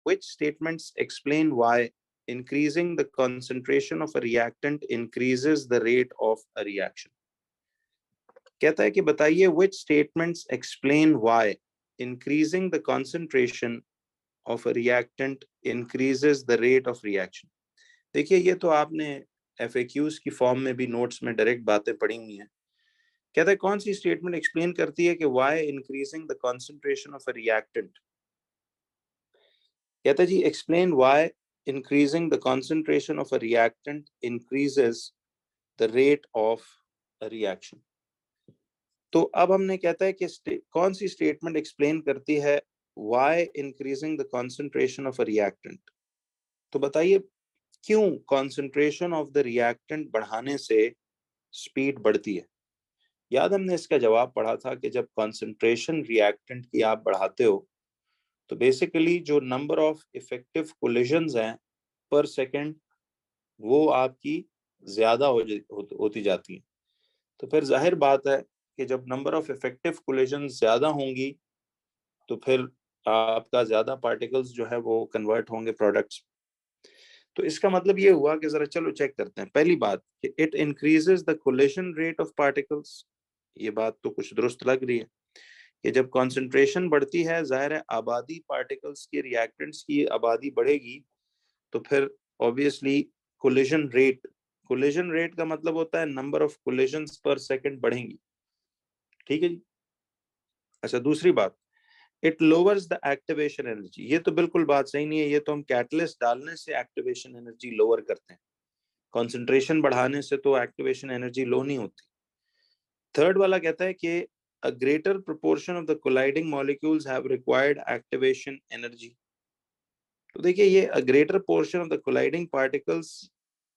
which statements explain why increasing the concentration of a reactant increases the rate of a reaction? कहता है कि बताइए which statements explain why increasing the concentration of a reactant increases the rate of reaction. देखिए ये तो आपने FAQs की form में भी नोट्स में डायरेक्ट बातें पढ़ी हुई हैं. कहता है कौन सी स्टेटमेंट एक्सप्लेन करती है कि why increasing the concentration of a reactant. कहता है जी explain why increasing the concentration of a reactant increases the rate of a reaction. तो अब हमने कहता है कि कौन सी स्टेटमेंट एक्सप्लेन करती है why increasing the concentration of a reactant. तो बताइए क्यों concentration of the reactant बढ़ाने से स्पीड बढ़ती है. याद हमने इसका जवाब पढ़ा था कि जब concentration reactant की आप बढ़ाते हो तो बेसिकली जो नंबर ऑफ इफेक्टिव कोलिजन्स हैं पर सेकंड वो आपकी ज्यादा होती जाती है. तो फिर जाहिर बात है कि जब नंबर ऑफ इफेक्टिव कोलिजन्स ज्यादा होंगी तो फिर आपका ज्यादा पार्टिकल्स जो है वो कन्वर्ट होंगे प्रोडक्ट्स. तो इसका मतलब ये हुआ कि जरा चलो चेक करते हैं. पहली बात कि it increases the collision rate of particles. ये बात तो कुछ दुरुस्त लग रही है कि जब कंसंट्रेशन बढ़ती है जाहिर है आबादी पार्टिकल्स के रिएक्टेंट्स की आबादी बढ़ेगी तो फिर ऑब्वियसली कोलिजन रेट का मतलब होता है number of collisions per second बढ़ेंगी. ठीक है जी. अच्छा दूसरी बात it lowers the activation energy. ये तो बिल्कुल बात सही नहीं है. ये तो हम कैटलिस्ट डालने से एक्टिवेशन एनर्जी लोअर करते हैं. कंसंट्रेशन बढ़ाने से तो एक्टिवेशन एनर्जी लो नहीं होती. थर्ड वाला कहता है कि a greater proportion of the colliding molecules have required activation energy. तो देखिए ये a greater portion of the colliding particles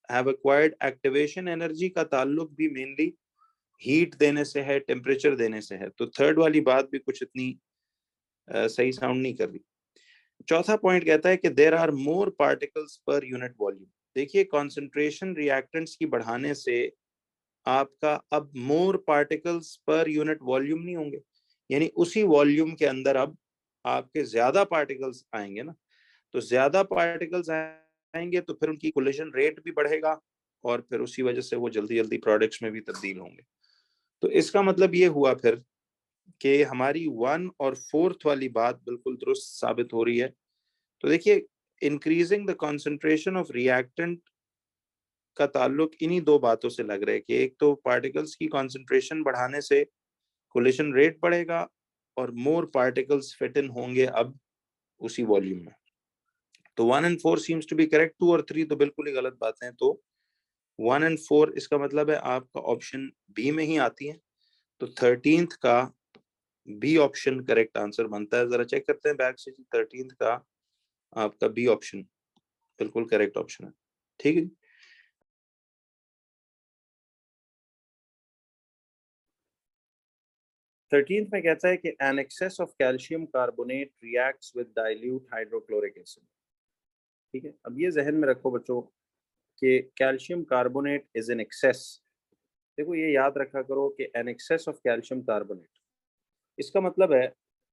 have acquired activation energy का ताल्लुक भी मेनली हीट देने से है, टेम्परेचर देने से है. तो थर्ड वाली बात भी कुछ इतनी सही साउंड नहीं कर रही. चौथा पॉइंट कहता है कि there are more particles per unit volume. देखिए कॉन्सेंट्रेशन रिएक्टेंट्स की बढ़ाने से आपका अब more particles per unit volume नहीं होंगे. यानी उसी वॉल्यूम के अंदर अब आपके ज्यादा पार्टिकल्स आएंगे ना. तो ज्यादा पार्टिकल्स आएंगे तो फिर उनकी कोलिजन रेट भी बढ़ेगा और फिर उसी वजह से वो जल्दी जल्दी प्रोडक्ट्स में भी तब्दील होंगे. तो इसका मतलब ये हुआ फिर कि हमारी 1 और 4th वाली बात बिल्कुल दुरुस्त साबित हो रही है. तो देखिए increasing the concentration of reactant का ताल्लुक इन्हीं दो बातों से लग रहा है कि एक तो पार्टिकल्स की कंसंट्रेशन बढ़ाने से कोलिजन रेट बढ़ेगा और मोर पार्टिकल्स फिट इन होंगे अब उसी वॉल्यूम में. तो 1 and 4 seems to be correct. 2 और 3 तो बिल्कुल ही गलत बातें हैं. तो 1 and 4 इसका मतलब है आपका ऑप्शन बी में ही आती है. तो 13th का बी ऑप्शन करेक्ट आंसर बनता है. जरा चेक करते हैं बैक से. 13th का आपका बी ऑप्शन बिल्कुल करेक्ट ऑप्शन है. ठीक है. थर्टींथ में कहता है कि an excess of calcium carbonate reacts with dilute hydrochloric acid. ठीक है. अब ये जहन में रखो बच्चों कि calcium carbonate is an excess. देखो ये याद रखा करो कि an excess of calcium carbonate इसका मतलब है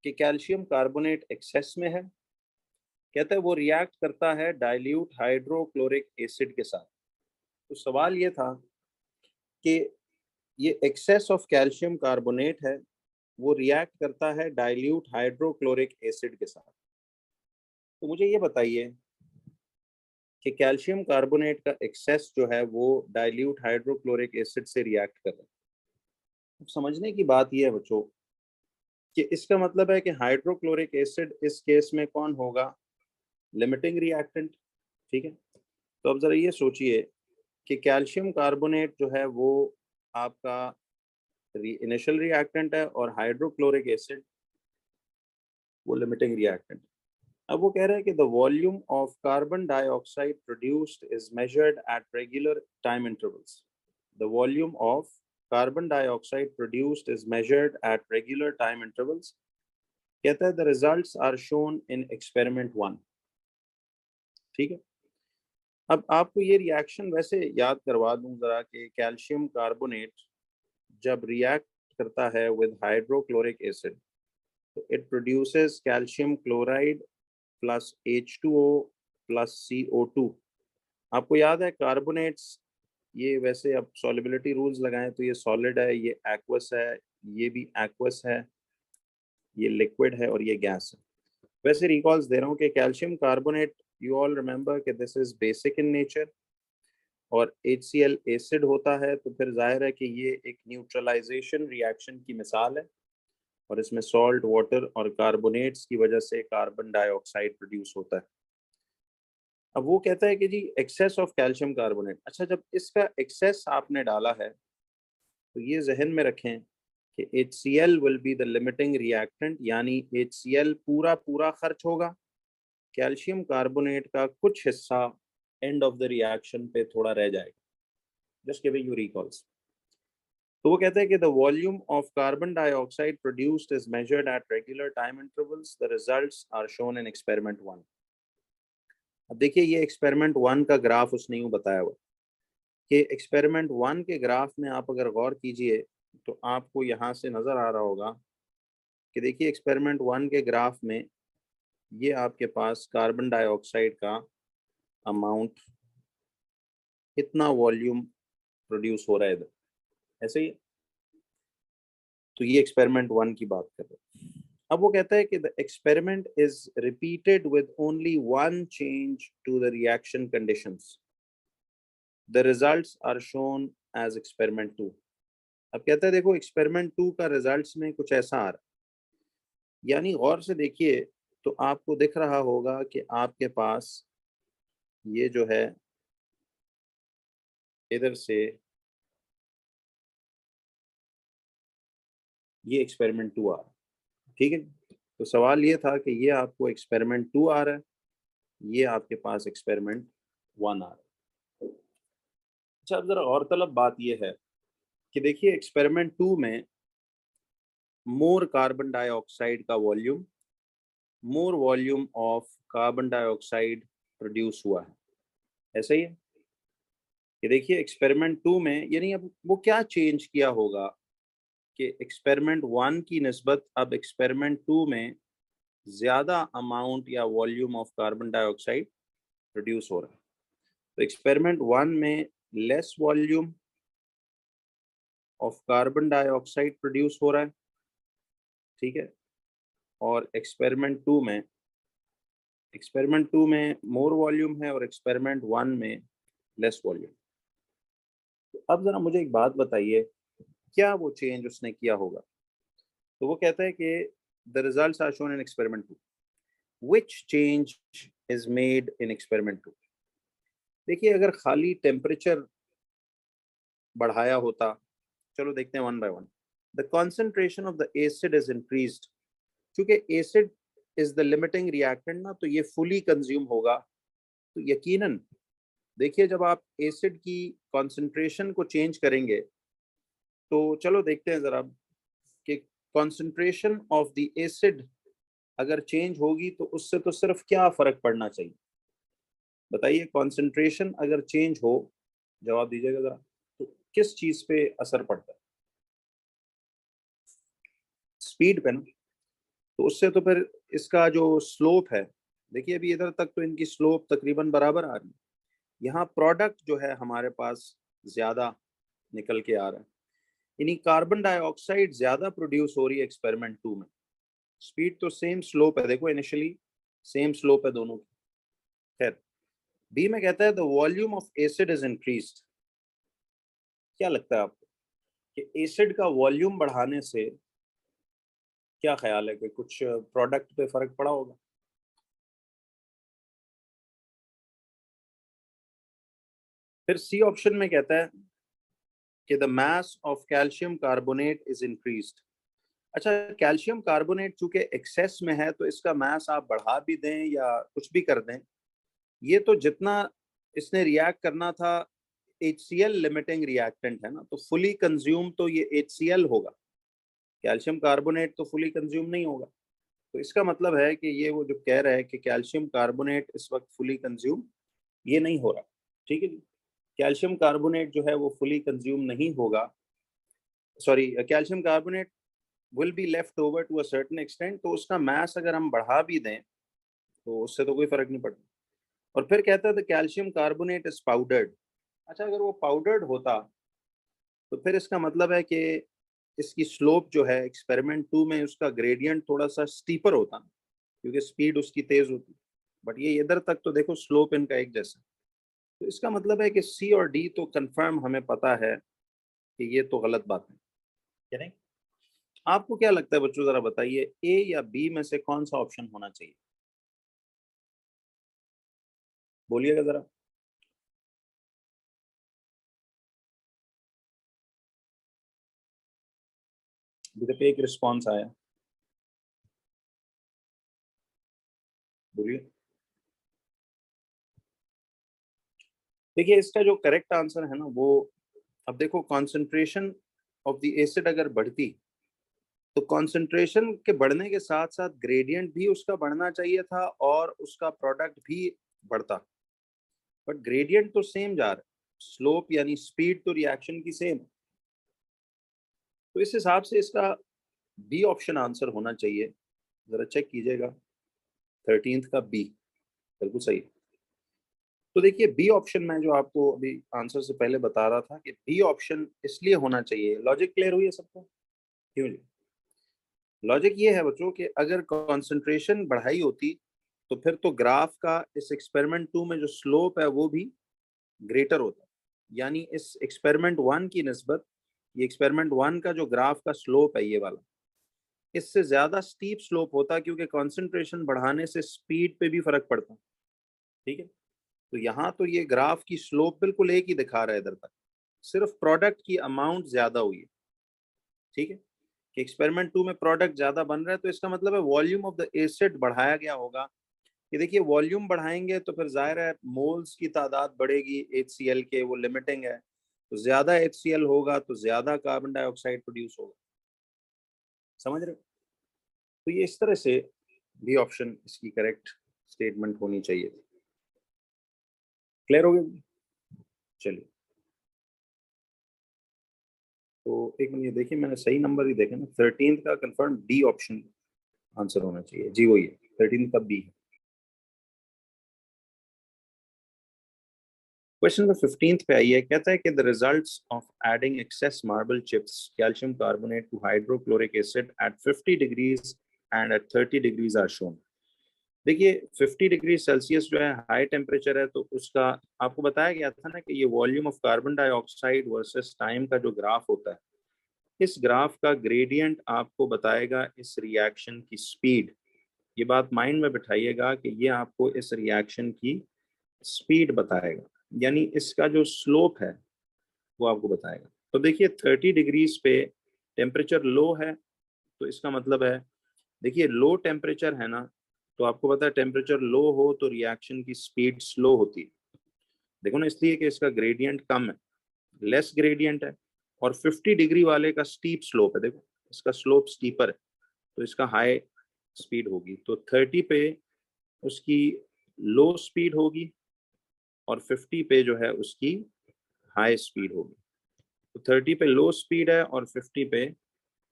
कि कैल्शियम कार्बोनेट एक्सेस में है. कहता है वो रिएक्ट करता है डाइल्यूट हाइड्रोक्लोरिक एसिड के साथ. तो सवाल ये था कि ये एक्सेस ऑफ कैल्शियम कार्बोनेट है वो रिएक्ट करता है डाइल्यूट हाइड्रोक्लोरिक एसिड के साथ. तो मुझे ये बताइए कि कैल्शियम कार्बोनेट का एक्सेस जो है वो डाइल्यूट हाइड्रोक्लोरिक एसिड से रिएक्ट कर रहा है. अब समझने की बात ये है बच्चों कि इसका मतलब है कि हाइड्रोक्लोरिक एसिड इस केस में कौन होगा? Limiting reactant. ठीक है. तो अब जरा ये सोचिए कि कैल्शियम कार्बोनेट जो है वो आपका इनिशियल रिएक्टेंट है और हाइड्रोक्लोरिक एसिड वो लिमिटिंग रिएक्टेंट. अब वो कह रहे हैं कि the volume of carbon dioxide produced is measured at regular time intervals. The volume of carbon dioxide produced is measured at regular time intervals. कहता है the results are shown in experiment 1. ठीक है. अब आपको ये रिएक्शन वैसे याद करवा दूं जरा कि कैल्शियम कार्बोनेट जब रिएक्ट करता है विद हाइड्रोक्लोरिक एसिड तो it produces calcium chloride plus H2O plus CO2। आपको याद है कार्बोनेट्स, ये वैसे अब सॉल्युबिलिटी रूल्स लगाएं तो ये सॉलिड है, ये एक्वस है, ये भी एक्वस है, ये लिक्विड है और ये गैस है। वैसे रिकॉल्स दे रहा हूँ कि calcium carbonate, you all remember कि this is basic in nature और HCl एसिड होता है, तो फिर जाहिर है कि ये एक न्यूट्रलाइजेशन रिएक्शन की मिसाल है और इसमें सॉल्ट, वाटर और कार्बोनेट्स की वजह से कार्बन डाइऑक्साइड प्रोड्यूस होता है। अब वो कहता है कि जी एक्सेस ऑफ कैल्शियम कार्बोनेट, अच्छा जब इसका एक्सेस आपने डाला है तो ये जहन में रखें कि HCl will be the limiting reactant, यानी HCl पूरा पूरा खर्च होगा, कैल्शियम कार्बोनेट का कुछ हिस्सा एंड ऑफ द रिएक्शन पे थोड़ा रह जाएगा। Just giving you recalls. तो वो कहते हैं कि the volume of carbon dioxide produced is measured at regular time intervals, the results are shown in experiment 1। अब देखिए ये एक्सपेरिमेंट 1 का ग्राफ उसने यूं बताया हुआ कि एक्सपेरिमेंट 1 के ग्राफ में आप अगर गौर कीजिए तो आपको यहाँ से नजर आ रहा होगा कि देखिए एक्सपेरिमेंट 1 के ग्राफ में ये आपके पास कार्बन डाइऑक्साइड का अमाउंट, इतना वॉल्यूम प्रोड्यूस हो रहा है इधर, ऐसे ही। तो ये एक्सपेरिमेंट 1 की बात कर रहे हैं। अब वो कहता है कि the experiment is repeated with only one change to the reaction conditions, the results are shown as experiment 2। अब कहता है देखो एक्सपेरिमेंट 2 का रिजल्ट्स में कुछ ऐसा आ रहा है, यानी गौर से देखिए तो आपको दिख रहा होगा कि आपके पास ये जो है इधर से ये एक्सपेरिमेंट 2 आ रहा है, ठीक है। तो सवाल ये था कि ये आपको एक्सपेरिमेंट 2 आ रहा है, ये आपके पास एक्सपेरिमेंट 1 आ रहा है। अच्छा अब जरा गौरतलब बात ये है कि देखिए एक्सपेरिमेंट 2 में मोर कार्बन डाइऑक्साइड का volume, more volume of carbon dioxide produce हुआ है, ऐसा ही है कि देखिए एक्सपेरिमेंट 2 में, यानी अब वो क्या चेंज किया होगा कि एक्सपेरिमेंट 1 की निस्बत अब एक्सपेरिमेंट 2 में ज्यादा अमाउंट या volume of carbon dioxide produce हो रहा है। तो एक्सपेरिमेंट 1 में less volume of carbon dioxide produce हो रहा है, ठीक है, और एक्सपेरिमेंट 2 में मोर वॉल्यूम है और एक्सपेरिमेंट 1 में लेस वॉल्यूम। तो अब जरा मुझे एक बात बताइए, क्या वो चेंज उसने किया होगा? तो वो कहता है कि the results are shown in experiment 2, which change is made in experiment 2। देखिए अगर खाली टेम्परेचर बढ़ाया होता, चलो देखते हैं one by one. The concentration of the acid is increased, क्योंकि acid is the limiting reactant ना, तो ये फुली कंज्यूम होगा। तो यकीनन देखिए जब आप एसिड की कॉन्सेंट्रेशन को चेंज करेंगे तो चलो देखते हैं जरा कि कॉन्सेंट्रेशन ऑफ द एसिड अगर चेंज होगी तो उससे तो सिर्फ क्या फर्क पड़ना चाहिए, बताइए। कॉन्सेंट्रेशन अगर चेंज हो, जवाब दीजिएगा जरा, तो किस चीज पे असर पड़ता है? स्पीड पे ना। तो उससे तो फिर इसका जो स्लोप है, देखिए अभी इधर तक तो इनकी स्लोप तकरीबन बराबर आ रही है, यहाँ प्रोडक्ट जो है हमारे पास ज्यादा निकल के आ रहा है, यानी कार्बन डाइऑक्साइड ज्यादा प्रोड्यूस हो रही है एक्सपेरिमेंट 2 में। स्पीड तो सेम स्लोप है, देखो इनिशियली सेम स्लोप है दोनों की। खैर बी में कहता है the volume of acid is increased. क्या लगता है आपको कि एसिड का वॉल्यूम बढ़ाने से क्या ख्याल है कि कुछ प्रोडक्ट पे फर्क पड़ा होगा? फिर सी ऑप्शन में कहता है कि the mass of calcium carbonate is increased. अच्छा कैल्शियम कार्बोनेट चूंकि एक्सेस में है तो इसका मास आप बढ़ा भी दें या कुछ भी कर दें, ये तो जितना इसने रिएक्ट करना था, HCl लिमिटिंग रिएक्टेंट है ना, तो फुली कंज्यूम तो ये HCl होगा, कैल्शियम कार्बोनेट तो फुली कंज्यूम नहीं होगा। तो इसका मतलब है कि ये वो जो कह रहा है कि कैल्शियम कार्बोनेट इस वक्त फुली कंज्यूम ये नहीं हो रहा, ठीक है। कैल्शियम कार्बोनेट जो है वो फुली कंज्यूम नहीं होगा, sorry calcium carbonate will be left over to a certain extent, तो उसका मास अगर हम बढ़ा भी दें तो उससे तो कोई फर्क नहीं पड़ता। और फिर कहता है the calcium carbonate is powdered. अच्छा, अगर वो पाउडर्ड होता तो फिर इसका मतलब है कि इसकी स्लोप जो है एक्सपेरिमेंट 2 में उसका ग्रेडियंट थोड़ा सा स्टीपर होता, क्योंकि स्पीड उसकी तेज होती। बट ये इधर तक तो देखो स्लोप इनका एक जैसा। तो इसका मतलब है कि सी और डी तो कंफर्म हमें पता है कि ये तो गलत बात है, क्या नहीं? आपको क्या लगता है बच्चों, जरा बताइए ए या बी में से कौन सा ऑप्शन होना चाहिए? बोलिएगा जरा। अभी तक एक रिस्पॉन्स आया, बोलिए। देखिए, इसका जो करेक्ट आंसर है ना वो, अब देखो कॉन्सेंट्रेशन ऑफ द एसिड अगर बढ़ती तो कॉन्सेंट्रेशन के बढ़ने के साथ साथ ग्रेडियंट भी उसका बढ़ना चाहिए था और उसका प्रोडक्ट भी बढ़ता। बट ग्रेडियंट तो सेम जा रहा है, स्लोप यानी स्पीड तो रिएक्शन की सेम। तो इस हिसाब से इसका बी ऑप्शन आंसर होना चाहिए। जरा चेक कीजिएगा, 13th का बी बिल्कुल सही। तो देखिए बी ऑप्शन में जो आपको अभी आंसर से पहले बता रहा था कि बी ऑप्शन इसलिए होना चाहिए। लॉजिक क्लियर हुई है सबको? क्यों जी? लॉजिक ये है बच्चों कि अगर कंसंट्रेशन बढ़ाई होती तो फिर तो ग्राफ का इस एक्सपेरिमेंट 2 में जो स्लोप है वो भी ग्रेटर होता। यानी इस एक्सपेरिमेंट 1 की निस्बत ये एक्सपेरिमेंट 1 का जो ग्राफ का स्लोप है ये वाला, इससे ज्यादा स्टीप स्लोप होता, क्योंकि कंसंट्रेशन बढ़ाने से स्पीड पे भी फर्क पड़ता। ठीक है, तो यहाँ तो ये ग्राफ की स्लोप बिल्कुल एक ही दिखा रहा है इधर तक, सिर्फ प्रोडक्ट की अमाउंट ज्यादा हुई है। ठीक है, कि एक्सपेरिमेंट 2 में प्रोडक्ट ज्यादा बन रहा है, तो इसका मतलब है वॉल्यूम ऑफ द एसिड बढ़ाया गया होगा। ये देखिए वॉल्यूम बढ़ाएंगे तो फिर जाहिर है मोल्स की तादाद बढ़ेगी, HCl के वो लिमिटिंग है, तो ज्यादा HCl होगा तो ज्यादा कार्बन डाइऑक्साइड प्रोड्यूस होगा। समझ रहे हो? तो ये इस तरह से भी ऑप्शन इसकी करेक्ट स्टेटमेंट होनी चाहिए। क्लियर हो गया? चलिए, तो एक मिनट, ये देखिए मैंने सही नंबर ही देखे ना, 13th का कंफर्म डी ऑप्शन आंसर होना चाहिए जी, वही है 13th का बी। क्वेश्चन नंबर 15th पे आइए, कहता है कि the results of adding excess marble chips calcium carbonate to hydrochloric acid at 50 degrees and at 30 degrees are shown. देखिए 50 डिग्री सेल्सियस जो है हाई टेम्परेचर है, तो उसका आपको बताया गया था ना कि ये volume of carbon dioxide versus time का जो ग्राफ होता है, इस ग्राफ का ग्रेडियंट आपको बताएगा इस रिएक्शन की स्पीड। ये बात माइंड में बिठाइएगा कि ये आपको इस रिएक्शन की स्पीड बताएगा, यानी इसका जो स्लोप है वो आपको बताएगा। तो देखिए 30 डिग्रीज पे टेम्परेचर लो है, तो इसका मतलब है, देखिए लो टेम्परेचर है ना, तो आपको पता है टेम्परेचर लो हो तो रिएक्शन की स्पीड स्लो होती है। देखो ना, इसलिए कि इसका ग्रेडियंट कम है, लेस ग्रेडियंट है, और 50 डिग्री वाले का स्टीप स्लोप है, देखो इसका स्लोप स्टीपर है, तो इसका हाई स्पीड होगी। तो 30 पे उसकी लो स्पीड होगी और 50 पे जो है उसकी हाई स्पीड होगी। तो 30 पे लो स्पीड है और 50 पे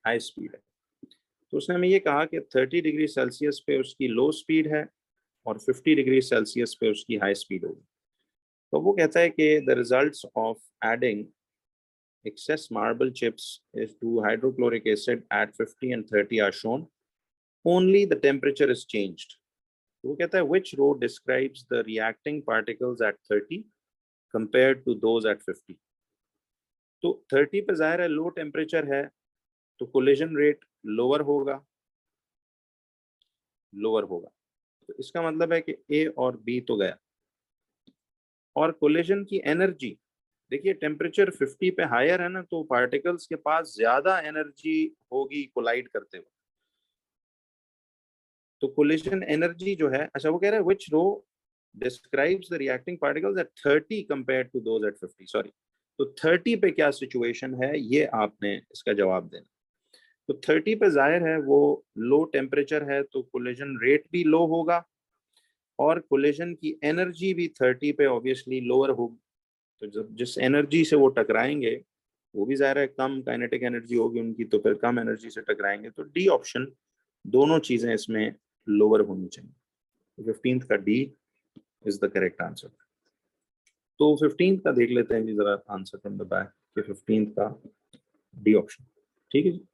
हाई स्पीड है। तो उसने हमें ये कहा कि 30 डिग्री सेल्सियस पे उसकी लो स्पीड है और 50 डिग्री सेल्सियस पे उसकी हाई स्पीड होगी। तो वो कहता है कि the results of adding excess marble chips is to hydrochloric acid at 50 and 30 are shown, only the temperature is changed. तो वो कहता है which row describes the reacting particles at 30 compared to those at 50। तो 30 पे जाहिर है low temperature है, तो कोलिजन रेट लोअर होगा, लोअर होगा। तो इसका मतलब है कि ए और बी तो गया। और कोलिजन की एनर्जी, देखिए टेम्परेचर 50 पे हायर है ना, तो पार्टिकल्स के पास ज्यादा एनर्जी होगी कोलाइड करते हुए। तो कोलिजन एनर्जी जो है, अच्छा वो कह रहा है which row describes the reacting particles at 30 compared to those at 50, sorry. तो 30 पे क्या सिचुएशन है ये आपने इसका जवाब देना। तो 30 पे जाहिर है वो लो टेम्परेचर है, तो कोलिजन रेट भी लो होगा और कोलिजन की एनर्जी भी 30 पे ऑब्वियसली लोअर होगी। तो जब जिस एनर्जी से वो टकराएंगे वो भी जाहिर है कम काइनेटिक एनर्जी होगी उनकी, तो फिर कम एनर्जी से टकराएंगे। तो डी ऑप्शन, दोनों चीजें इसमें लोअर होनी चाहिए। 15th का D is the correct answer. तो 15th का देख लेते हैं जी जरा आंसर फ्रॉम द बैक कि 15th का डी ऑप्शन। ठीक है जी।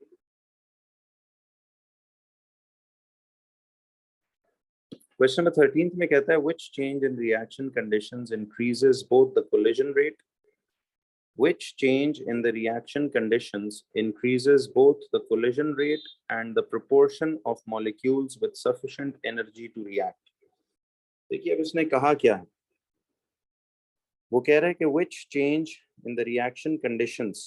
क्वेश्चन नंबर 13 में कहता है which change in reaction conditions increases both the collision rate, which change in the reaction conditions increases both the collision rate and the proportion of molecules with sufficient energy to react। देखिए अब इसने कहा क्या है, वो कह रहा है कि which change in the reaction conditions,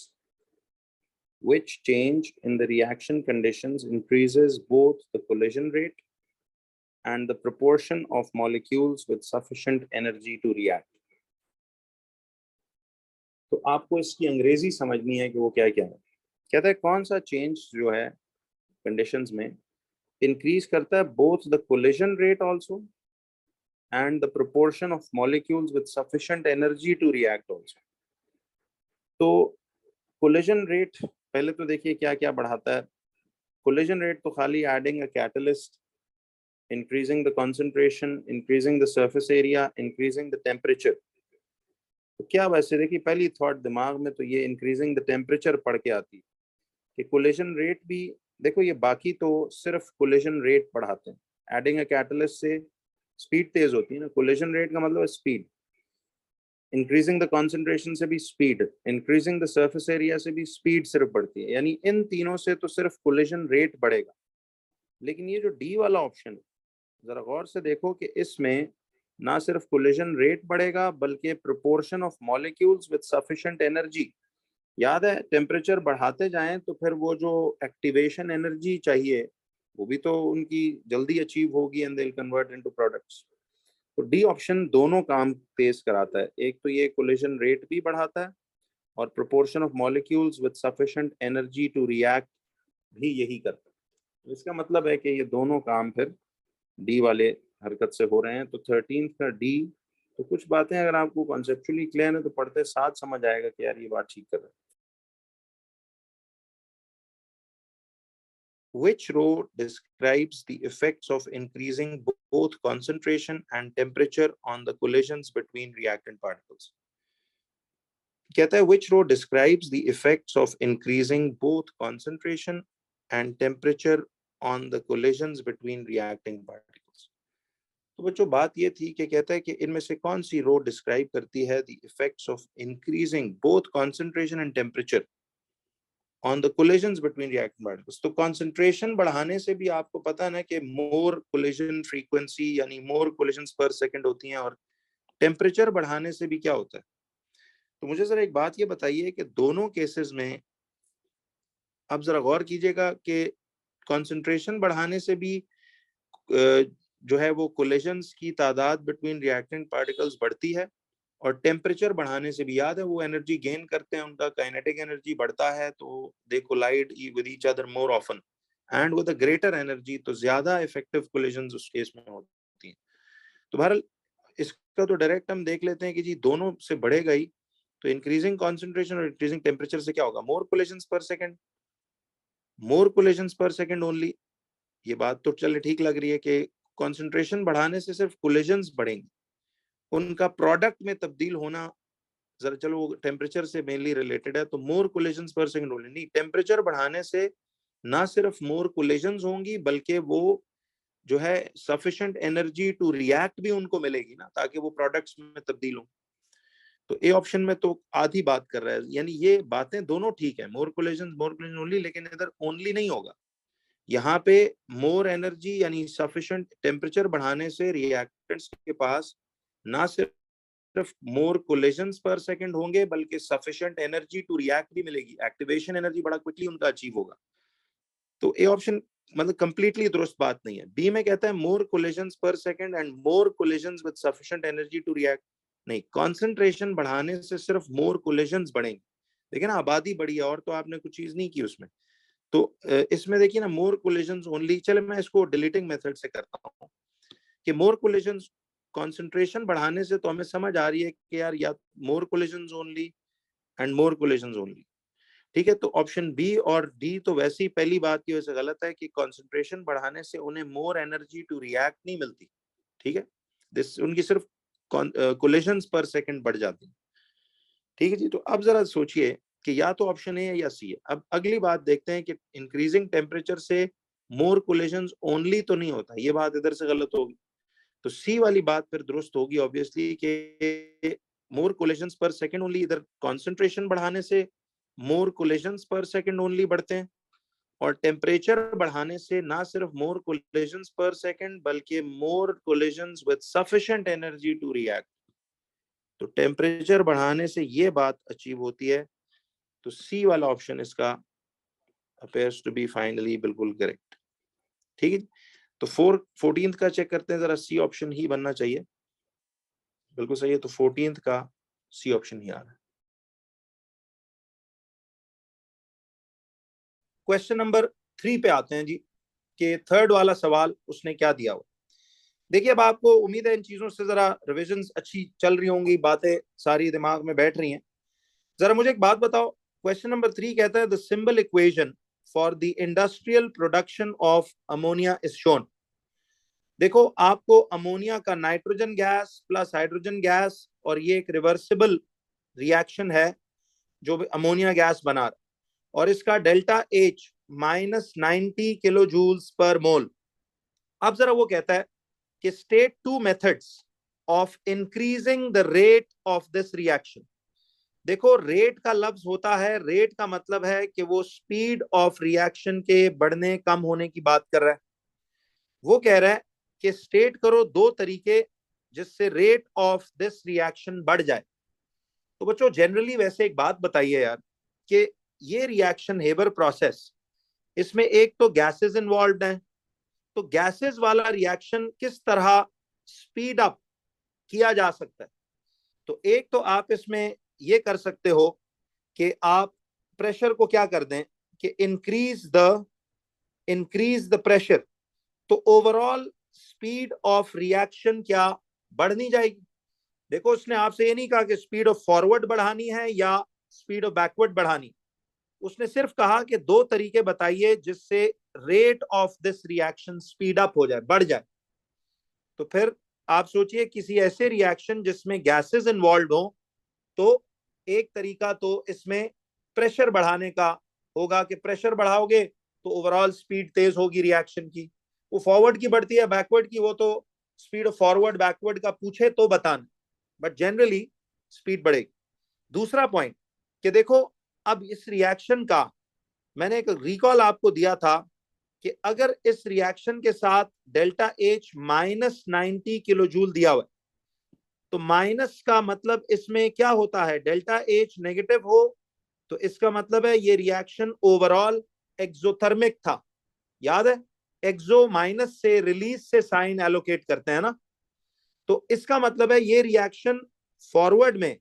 which change in the reaction conditions increases both the collision rate and the proportion of molecules with sufficient energy to react। तो आपको इसकी अंग्रेजी समझनी है कि वो क्या क्या है। कहता है कौन सा चेंज जो है कंडीशंस में इंक्रीज करता है both the collision rate also and the proportion of molecules with sufficient energy to react also. तो कोलिजन रेट पहले तो देखिए क्या क्या बढ़ाता है। कोलिजन रेट तो खाली adding a catalyst, increasing the concentration, increasing the surface area, increasing the temperature. तो क्या वैसे देखिए पहली थॉट दिमाग में तो ये इंक्रीजिंग द टेम्परेचर पढ़ के आती है कि कोलिजन रेट भी देखो, ये बाकी तो सिर्फ कोलिजन रेट बढ़ाते हैं। एडिंग अ कैटलिस्ट से स्पीड तेज होती है ना, कोलिजन रेट का मतलब स्पीड। इंक्रीजिंग द कंसंट्रेशन से भी speed, increasing the surface area से भी स्पीड सिर्फ बढ़ती है, यानी इन तीनों से तो सिर्फ कोलिजन रेट बढ़ेगा। लेकिन ये जो डी वाला ऑप्शन है जरा गौर से देखो कि इसमें ना सिर्फ कोलिजन रेट बढ़ेगा बल्कि proportion of molecules with sufficient energy. याद है टेम्परेचर बढ़ाते जाएं तो फिर वो जो एक्टिवेशन एनर्जी चाहिए वो भी तो उनकी जल्दी अचीव होगी and they will convert into products. तो डी ऑप्शन दोनों काम तेज कराता है, एक तो ये कोलिजन रेट भी बढ़ाता है और proportion of molecules with sufficient energy to react भी यही करता है। इसका मतलब है कि ये दोनों काम फिर डी वाले हरकत से हो रहे हैं। तो 13 का डी। तो कुछ बातें अगर आपको कॉन्सेप्चुअली क्लियर है तो पढ़ते साथ समझ आएगा कि यार ये बात ठीक कर रहे हैं। Which row describes the effects of increasing both concentration and temperature on the collisions between reactant particles? कहता है which row describes the effects of increasing both concentration and temperature on the collisions between reacting particles। तो बच्चों बात ये थी कि कहता है कि इनमें से कौन सी रो डिस्क्राइब करती है the effects of increasing both concentration and temperature on the collisions between reactant particles। तो concentration बढ़ाने से भी आपको पता है ना कि more collision frequency यानी more collisions per second होती हैं, और टेम्परेचर बढ़ाने से भी क्या होता है। तो मुझे जरा एक बात ये बताइए कि दोनों केसेस में आप जरा गौर कीजिएगा कि कंसंट्रेशन बढ़ाने से भी जो है वो कोलिजन्स की तादाद बिटवीन रिएक्टेंट पार्टिकल्स बढ़ती है, और टेम्परेचर बढ़ाने से भी याद है वो एनर्जी गेन करते हैं, उनका काइनेटिक एनर्जी बढ़ता है, तो they collide with each other more often and with a greater energy, तो ज्यादा इफेक्टिव कोलिजन्स उस केस में होती हैं। तो बहरहाल इसका तो डायरेक्ट हम देख लेते हैं कि जी दोनों से बढ़ेगा ही। तो इंक्रीजिंग कॉन्सेंट्रेशन और इंक्रीजिंग टेम्परेचर से क्या होगा, मोर कोलिजन्स पर सेकंड, मोर कोलिजन्स पर सेकंड ओनली। ये बात तो चल ठीक लग रही है कि कॉन्सेंट्रेशन बढ़ाने से सिर्फ कोलिजन्स बढ़ेंगे, उनका प्रोडक्ट में तब्दील होना जरा चलो वो टेम्परेचर से मेनली रिलेटेड है, तो मोर कोलिजन्स पर सेकंड ओनली नहीं, टेम्परेचर बढ़ाने से ना सिर्फ मोर कोलिजन्स होंगी बल्कि वो जो है सफिशिएंट एनर्जी टू रिएक्ट भी उनको मिलेगी ना, ताकि वो प्रोडक्ट्स में तब्दील हो। तो ए ऑप्शन में तो आधी बात कर रहा है, यानी ये बातें दोनों ठीक है, मोर कोलिजन ओनली, लेकिन इधर ओनली नहीं होगा। यहाँ पे मोर एनर्जी यानी सफिशिएंट टेम्परेचर बढ़ाने से रिएक्टेंट्स के पास ना सिर्फ मोर कोलिजन्स पर सेकंड होंगे बल्कि सफिशिएंट एनर्जी टू रिएक्ट भी मिलेगी, एक्टिवेशन एनर्जी बड़ा क्विकली उनका अचीव होगा। तो ए ऑप्शन मतलब कंप्लीटली दुरुस्त बात नहीं है। बी में कहता है more collisions per second and more collisions with sufficient energy to react, नहीं, कंसंट्रेशन बढ़ाने से सिर्फ मोर कोलिजन्स बढ़ेंगे। देखिए ना आबादी बढ़ी है और तो आपने कुछ चीज नहीं की उसमें। तो इसमें देखिए ना मोर कोलिजन्स ओनली, चले मैं इसको डिलीटिंग मेथड से करता हूँ कि मोर कोलिजन्स कंसंट्रेशन बढ़ाने से तो हमें समझ आ रही है कि यार या more collisions only and more collisions only, ठीक है। तो ऑप्शन बी और डी तो वैसे ही पहली बात की वजह से गलत है कि कंसंट्रेशन बढ़ाने से उन्हें मोर एनर्जी टू रिएक्ट नहीं मिलती, ठीक है, दिस उनकी सिर्फ कोलिजन्स पर सेकंड बढ़ जाती है। ठीक है जी, तो अब जरा सोचिए कि या तो ऑप्शन ए है या सी है। अब अगली बात देखते हैं कि इंक्रीजिंग टेम्परेचर से मोर कोलिजन्स ओनली तो नहीं होता, ये बात इधर से गलत होगी। तो सी वाली बात फिर दुरुस्त होगी ऑब्वियसली कि मोर कोलिजन्स पर सेकंड ओनली, इधर कंसंट्रेशन बढ़ाने से मोर कोलिजन्स पर सेकंड ओनली बढ़ते हैं, और टेम्परेचर बढ़ाने से ना सिर्फ मोर कोलिजन्स पर सेकंड बल्कि more collisions with sufficient energy to react. तो टेम्परेचर बढ़ाने से ये बात अचीव होती है। तो सी वाला ऑप्शन इसका अपेयर्स टू बी फाइनली बिल्कुल करेक्ट। ठीक है, तो 14th का चेक करते हैं जरा, सी ऑप्शन ही बनना चाहिए। बिल्कुल सही है, तो 14th का सी ऑप्शन ही आ रहा है। क्वेश्चन नंबर 3 पे आते हैं जी, कि थर्ड वाला सवाल उसने क्या दिया हुआ। देखिए, अब आपको उम्मीद है इन चीजों से जरा रिविजन्स अच्छी चल रही होंगी, बातें सारी दिमाग में बैठ रही हैं। जरा मुझे एक बात बताओ, क्वेश्चन नंबर 3 कहता है the symbol equation for the industrial production of ammonia is shown. देखो, आपको अमोनिया का nitrogen gas plus hydrogen gas, और ये एक रिवर्सिबल रिएक्शन है जो अमोनिया गैस बना रहा, और इसका delta H -90 kilo joules per मोल। अब जरा वो कहता है कि state 2 methods of increasing the rate of this reaction. देखो, रेट का लफ्ज होता है, रेट का मतलब है कि वो स्पीड ऑफ रिएक्शन के बढ़ने कम होने की बात कर रहा है। वो कह रहा है कि स्टेट करो 2 तरीके जिससे रेट ऑफ दिस रिएक्शन बढ़ जाए। तो बच्चों, जनरली वैसे एक बात बताइए यार, कि ये रिएक्शन हेबर प्रोसेस, इसमें एक तो गैसेस इन्वॉल्व हैं, तो गैसेस वाला रिएक्शन किस तरह स्पीड अप किया जा सकता है। तो एक तो आप इसमें ये कर सकते हो कि आप प्रेशर को क्या कर दें कि इंक्रीज द प्रेशर, तो ओवरऑल स्पीड ऑफ रिएक्शन क्या बढ़नी जाएगी। देखो, उसने आपसे ये नहीं कहा कि स्पीड ऑफ फॉरवर्ड बढ़ानी है या स्पीड ऑफ बैकवर्ड बढ़ानी, उसने सिर्फ कहा कि 2 तरीके बताइए जिससे rate of this reaction speed up हो जाए, बढ़ जाए। तो फिर आप सोचिए, किसी ऐसे रिएक्शन जिसमें गैसेस इन्वॉल्व हो, तो एक तरीका तो इसमें प्रेशर बढ़ाने का होगा कि प्रेशर बढ़ाओगे तो ओवरऑल स्पीड तेज होगी रिएक्शन की। वो फॉरवर्ड की बढ़ती है बैकवर्ड की, वो तो स्पीड ऑफ फॉरवर्ड बैकवर्ड का पूछे तो बताना, बट जनरली स्पीड बढ़ेगी। दूसरा पॉइंट कि देखो, अब इस रिएक्शन का मैंने एक रिकॉल आपको दिया था कि अगर इस रिएक्शन के साथ डेल्टा एच -90 किलो जूल दिया हुआ है, तो माइनस का मतलब इसमें क्या होता है, डेल्टा एच नेगेटिव हो तो इसका मतलब है ये रिएक्शन ओवरऑल एक्सोथर्मिक था। याद है, एक्सो माइनस से रिलीज से साइन एलोकेट करते हैं ना, तो इसका मतलब है ये रिएक्शन फॉरवर्ड में,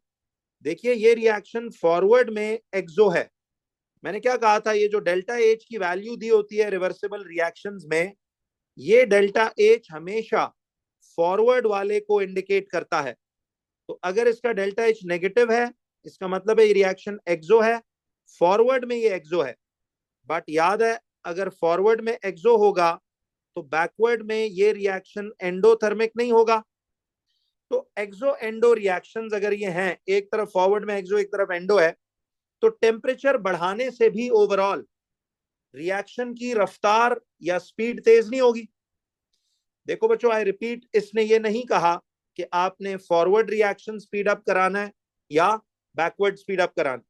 देखिए ये रिएक्शन फॉरवर्ड में एक्सो है। मैंने क्या कहा था, ये जो डेल्टा एच की वैल्यू दी होती है रिवर्सिबल रिएक्शंस में, ये डेल्टा एच हमेशा फॉरवर्ड वाले को इंडिकेट करता है। तो अगर इसका डेल्टा एच नेगेटिव है, इसका मतलब है ये रिएक्शन एक्सो है, फॉरवर्ड में ये एक्सो है। बट याद है, अगर फॉरवर्ड में एक्सो होगा तो बैकवर्ड में ये रिएक्शन एंडोथर्मिक नहीं होगा। तो एक्सो एंडो रिएक्शंस अगर ये हैं, एक तरफ फॉरवर्ड में एक्सो एक तरफ एंडो है, तो टेम्परेचर बढ़ाने से भी ओवरऑल रिएक्शन की रफ्तार या स्पीड तेज नहीं होगी। देखो बच्चों, आई रिपीट, इसने ये नहीं कहा कि आपने फॉरवर्ड रिएक्शन स्पीड अप कराना है या बैकवर्ड स्पीड अप कराना है,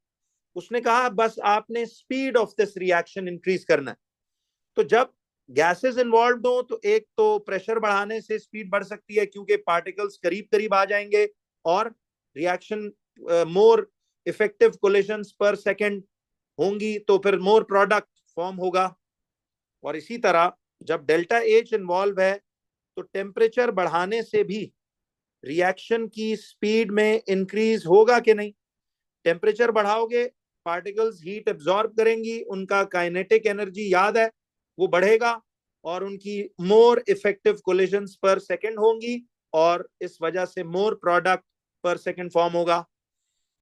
उसने कहा बस आपने speed of this reaction increase करना है। तो जब गैसेस इन्वॉल्व हो तो एक तो प्रेशर बढ़ाने से स्पीड बढ़ सकती है क्योंकि पार्टिकल्स करीब करीब आ जाएंगे और reaction more effective collisions per second होंगी, तो फिर मोर प्रोडक्ट फॉर्म होगा। और इसी तरह जब डेल्टा एच इन्वॉल्व है तो टेम्परेचर बढ़ाने से भी रिएक्शन की स्पीड में इंक्रीज होगा कि नहीं। टेम्परेचर बढ़ाओगे, पार्टिकल्स हीट एब्जॉर्ब करेंगी, उनका काइनेटिक एनर्जी याद है वो बढ़ेगा और उनकी more effective collisions per second होंगी और इस वजह से मोर प्रोडक्ट पर सेकंड फॉर्म होगा।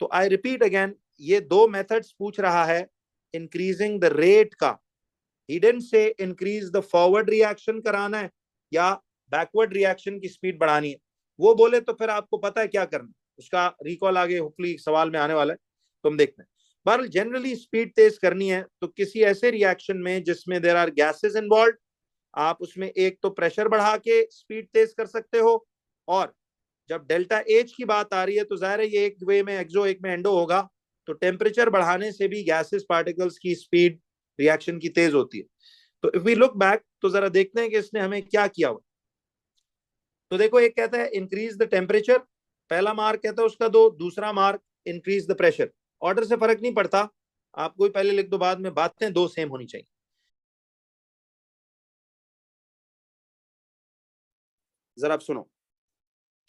तो आई रिपीट अगेन, ये 2 मेथड्स पूछ रहा है इंक्रीजिंग द रेट का। He didn't say increase the forward reaction कराना है या बैकवर्ड रिएक्शन की स्पीड बढ़ानी है, वो बोले तो फिर आपको पता है क्या करना, उसका रिकॉल आगे होपफुली सवाल में आने वाला है, तो हम देखते हैं। बहरहाल जनरली स्पीड तेज करनी है तो किसी ऐसे रिएक्शन में जिसमें देयर आर गैसेस इन्वॉल्व, आप उसमें एक तो प्रेशर बढ़ा के स्पीड तेज कर सकते हो, और जब डेल्टा एच की बात आ रही है तो जाहिर है ये एक वे में एक्सो एक में एंडो होगा, तो टेम्परेचर बढ़ाने से भी गैसेस पार्टिकल्स की स्पीड रिएक्शन की तेज होती है। तो इफ वी लुक बैक तो जरा देखते हैं कि इसने हमें क्या किया हुआ। तो देखो एक कहता है इंक्रीज द टेम्परेचर, पहला मार्क कहता है उसका दो, दूसरा mark increase the pressure. Order से फर्क नहीं पड़ता, आप कोई पहले लिख दो बाद में, बातें दो सेम होनी चाहिए। जरा आप सुनो,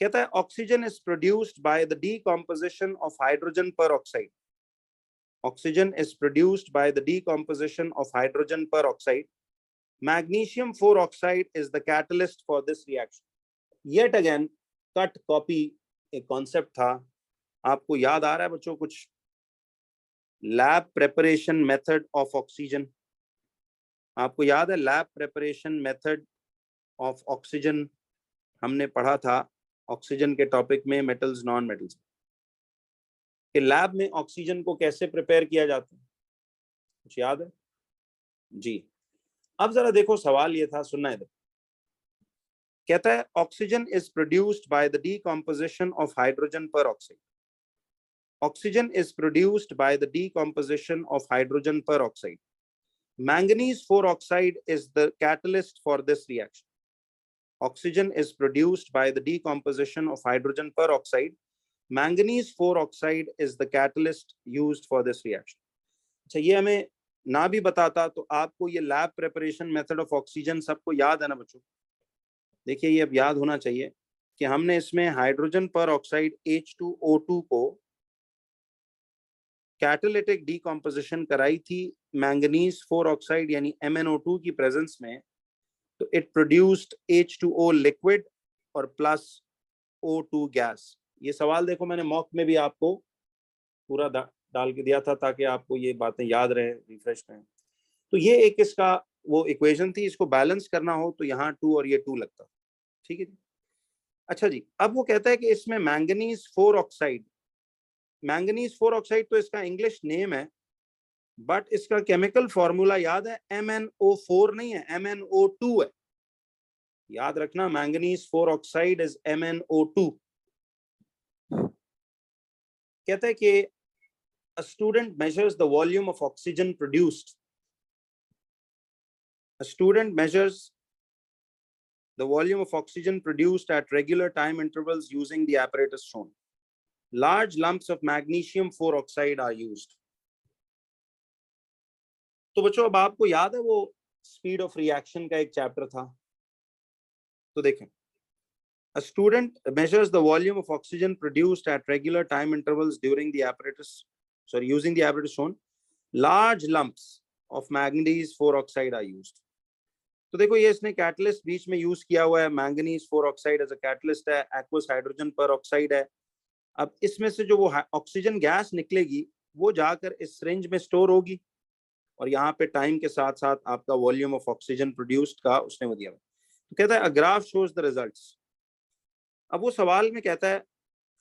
कहता है oxygen is produced by the decomposition of hydrogen peroxide. Oxygen is produced by the decomposition of hydrogen peroxide. Magnesium 4 oxide is the catalyst for this reaction. Yet again cut copy एक concept था, आपको याद आ रहा है बच्चों कुछ? Lab preparation method of oxygen, आपको याद है lab preparation method of oxygen? हमने पढ़ा था ऑक्सीजन के टॉपिक में मेटल्स नॉन मेटल्स, कि लैब में ऑक्सीजन को कैसे प्रिपेयर किया जाता है, कुछ याद है जी? अब जरा देखो सवाल ये था, सुनना इधर। कहता है oxygen is produced by the decomposition of hydrogen peroxide. Oxygen is produced by the decomposition of hydrogen peroxide. Manganese 4 oxide is the catalyst for this reaction. Oxygen is produced by the decomposition of hydrogen peroxide. Manganese 4 oxide is the catalyst used for this reaction. अच्छा, ये हमें ना भी बताता तो आपको ये lab preparation method of oxygen सबको याद है ना बच्चों? देखिए ये अब याद होना चाहिए कि हमने इसमें हाइड्रोजन पर ऑक्साइड H2O2 को कैटालिटिक डीकॉम्पोजिशन कराई थी मैंगनीज 4 ऑक्साइड यानी MnO2 की प्रेजेंस में, तो इट प्रोड्यूस्ड H2O लिक्विड और प्लस O2 गैस। ये सवाल देखो मैंने मॉक में भी आपको पूरा डाल के दिया था ताकि आपको ये बातें याद रहे, रिफ्रेश रहे। तो ये एक इसका वो इक्वेशन थी, इसको बैलेंस करना हो तो यहाँ 2 और ये 2 लगता, ठीक है जी। अच्छा जी, अब वो कहता है कि इसमें मैंगनीज 4 ऑक्साइड, मैंगनीज 4 ऑक्साइड तो इसका इंग्लिश नेम है, बट इसका केमिकल फॉर्मूला याद है? MnO4 नहीं है, MnO2 है। याद रखना, मैंगनीज 4 ऑक्साइड इज MnO2। कहता है कि a student measures the volume of oxygen produced. A student measures the volume of oxygen produced at regular time intervals using the apparatus shown. Large lumps of magnesium 4 oxide are used. तो बच्चों अब आपको याद है वो speed of reaction का एक chapter था, तो देखें। A student measures the volume of oxygen produced at regular time intervals during the apparatus, using the apparatus shown. Large lumps of manganese 4 oxide are used. तो देखो ये इसने कैटलिस्ट बीच में यूज किया हुआ है, manganese 4 oxide as a catalyst है, aqueous hydrogen peroxide है। अब इसमें से जो वो ऑक्सीजन गैस निकलेगी वो जाकर इस सिरिंज में स्टोर होगी, और यहाँ पे टाइम के साथ साथ आपका वॉल्यूम ऑफ ऑक्सीजन प्रोड्यूस्ड का उसने वो दिया। तो कहता है a graph shows the results. अब वो सवाल में कहता है,